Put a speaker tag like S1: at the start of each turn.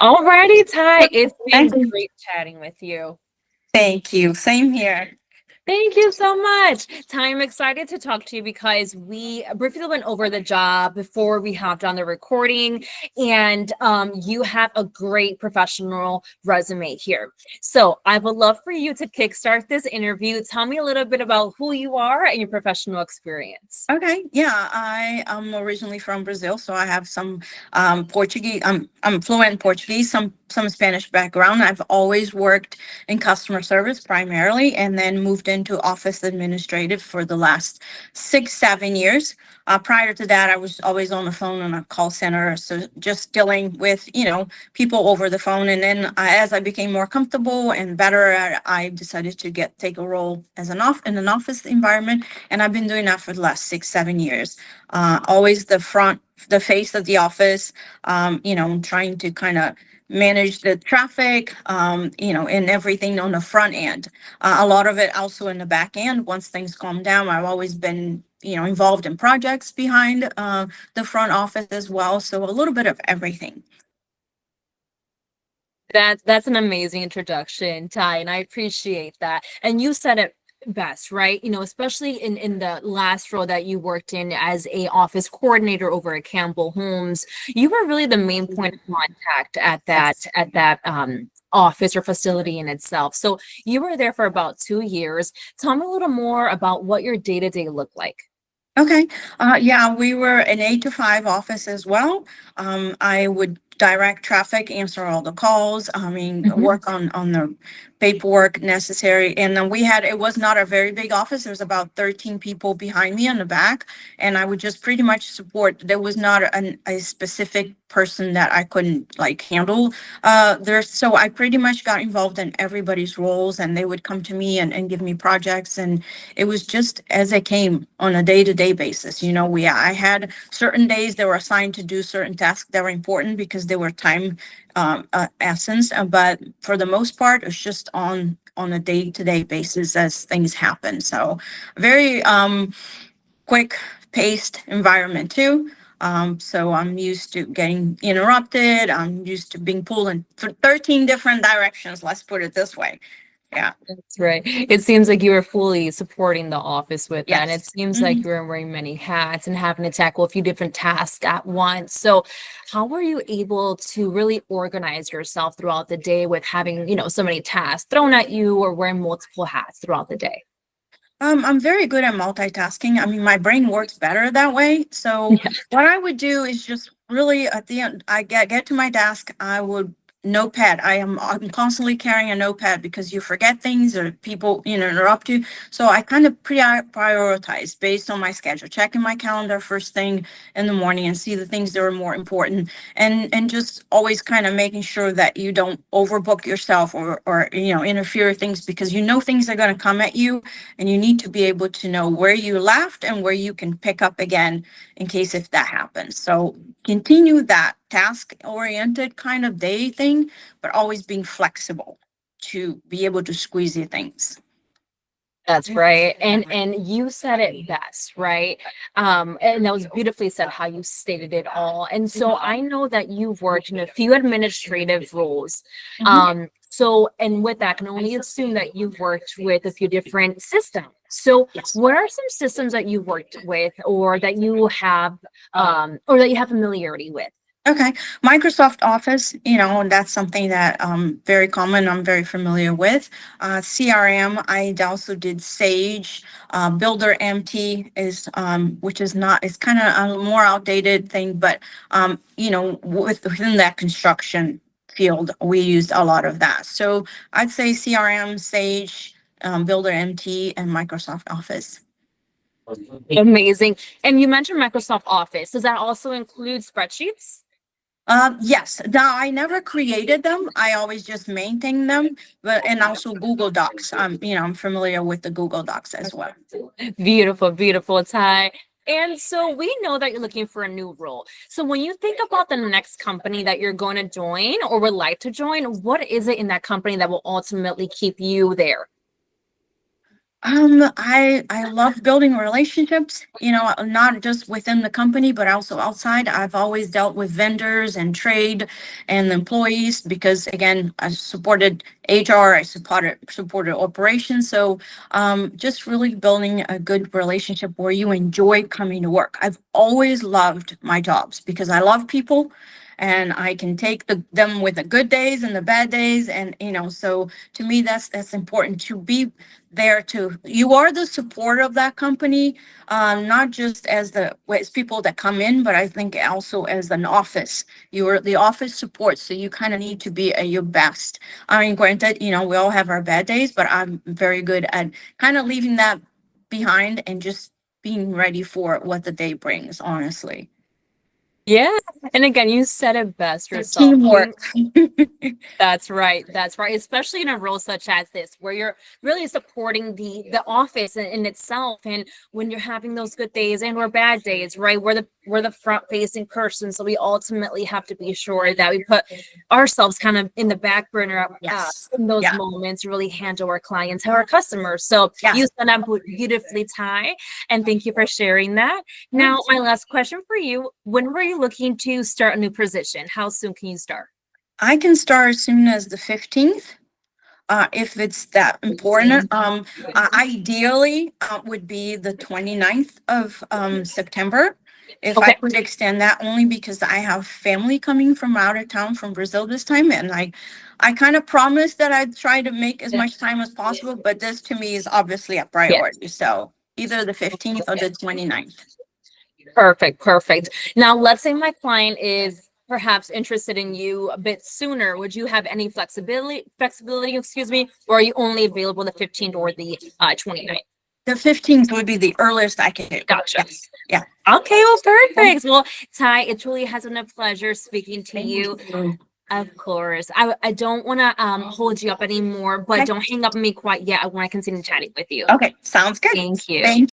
S1: Alrighty, Ty. It's been
S2: Thank you.
S1: great chatting with you.
S2: Thank you. Same here.
S1: Thank you so much. Ty, I'm excited to talk to you because we briefly went over the job before we hopped on the recording, and you have a great professional resume here. So I would love for you to kickstart this interview. Tell me a little bit about who you are and your professional experience.
S2: Okay. Yeah, I am originally from Brazil, so I have some Portuguese. I'm fluent in Portuguese, some Spanish background. I've always worked in customer service primarily, and then moved into office administrative for the last 6, 7 years. Prior to that, I was always on the phone in a call center, so just dealing with people over the phone. And then as I became more comfortable and better, I decided to take a role as in an office environment, and I've been doing that for the last 6, 7 years. Always the face of the office, trying to kind of manage the traffic, and everything on the front end. A lot of it also in the back end. Once things calm down, I've always been, involved in projects behind the front office as well. So a little bit of everything.
S1: That's an amazing introduction, Ty, and I appreciate that. And you said it best, right? Especially in the last role that you worked in as a office coordinator over at Campbell Homes, you were really the main point of contact at that
S2: Yes.
S1: office or facility in itself. So you were there for about 2 years. Tell me a little more about what your day-to-day looked like.
S2: Okay. Yeah, we were an 8 to 5 office as well. I would direct traffic, answer all the calls. I mean,
S1: Mhm.
S2: work on the paperwork necessary. And then it was not a very big office. There was about 13 people behind me on the back, and I would just pretty much support. There was not a specific person that I couldn't like handle there. So I pretty much got involved in everybody's roles, and they would come to me and give me projects, and it was just as it came on a day-to-day basis. I had certain days that were assigned to do certain tasks that were important because they were time essence, but for the most part, it's just on a day-to-day basis as things happen. So very quick paced environment too. So I'm used to getting interrupted. I'm used to being pulled in 13 different directions. Let's put it this way. Yeah.
S1: That's right. It seems like you were fully supporting the office with that. And it
S2: Yes.
S1: seems like
S2: Mhm.
S1: you were wearing many hats and having to tackle a few different tasks at once. So how were you able to really organize yourself throughout the day with having, so many tasks thrown at you or wearing multiple hats throughout the day?
S2: I'm very good at multitasking. I mean, my brain works better that way. So
S1: Yeah.
S2: what I would do is just really at the end, I get to my desk, I would notepad. I'm constantly carrying a notepad because you forget things or people, interrupt you. So I kind of prioritize based on my schedule, checking my calendar first thing in the morning and see the things that are more important, and just always kind of making sure that you don't overbook yourself or interfere with things, because things are going to come at you, and you need to be able to know where you left and where you can pick up again in case if that happens. So continue that task oriented kind of day thing, but always being flexible to be able to squeeze the things.
S1: That's right. And you said it best, right? And that was beautifully said how you stated it all. And so I know that you've worked in a few administrative roles.
S2: Mhm.
S1: So and with that, I can only assume that you've worked with a few different systems. So
S2: Yes.
S1: what are some systems that you've worked with or that you have or that you have familiarity with?
S2: Okay, Microsoft Office, and that's something that very common. I'm very familiar with. CRM, I also did Sage. Builder MT is which is not, it's kind of a more outdated thing, but within that construction field, we used a lot of that. So I'd say CRM, Sage, Builder MT, and Microsoft Office.
S1: Amazing. And you mentioned Microsoft Office. Does that also include spreadsheets?
S2: Yes. Now I never created them. I always just maintain them, but and also Google Docs. I'm familiar with the Google Docs as well.
S1: Beautiful, beautiful, Ty. And so we know that you're looking for a new role. So when you think about the next company that you're going to join or would like to join, what is it in that company that will ultimately keep you there?
S2: I love building relationships, not just within the company, but also outside. I've always dealt with vendors and trade and employees because again, I supported HR, I supported operations. So just really building a good relationship where you enjoy coming to work. I've always loved my jobs because I love people and I can take them with the good days and the bad days. And so to me that's important to be there to you are the support of that company, not just as people that come in, but I think also as an office. You are the office support, so you kind of need to be at your best. I mean, granted, we all have our bad days, but I'm very good at kind of leaving that behind and just being ready for what the day brings, honestly.
S1: Yeah. And again, you said it best
S2: The
S1: yourself.
S2: teamwork.
S1: That's right. That's right. Especially in a role such as this, where you're really supporting the office in itself. And when you're having those good days and or bad days, right? We're the front facing person. So we ultimately have to be sure that we put ourselves kind of in the back burner
S2: Yes.
S1: in those
S2: Yeah.
S1: moments, really handle our clients, our customers. So
S2: Yeah.
S1: you said that beautifully, Ty. And thank you for sharing that. Now, my last question for you: when were you looking to start a new position? How soon can you start?
S2: I can start as soon as the 15th. If it's that important. Ideally, would be the 29th of September. If I
S1: Okay.
S2: could extend that only because I have family coming from out of town from Brazil this time, and I kind of promised that I'd try to make as much time as possible, but this to me is obviously a
S1: Yes.
S2: priority. So either the 15th or the 29th.
S1: Perfect. Perfect. Now, let's say my client is perhaps interested in you a bit sooner. Would you have any flexibility, excuse me, or are you only available the 15th or the 29th?
S2: The 15th would be the earliest I could do.
S1: Gotcha.
S2: Yes. Yeah.
S1: Okay, well, perfect. Well, Ty, it truly has been a pleasure speaking to you. Of course. I don't want to hold you up anymore, but
S2: Okay.
S1: don't hang up on me quite yet. I want to continue chatting with you.
S2: Okay. Sounds good.
S1: Thank you.
S2: Thank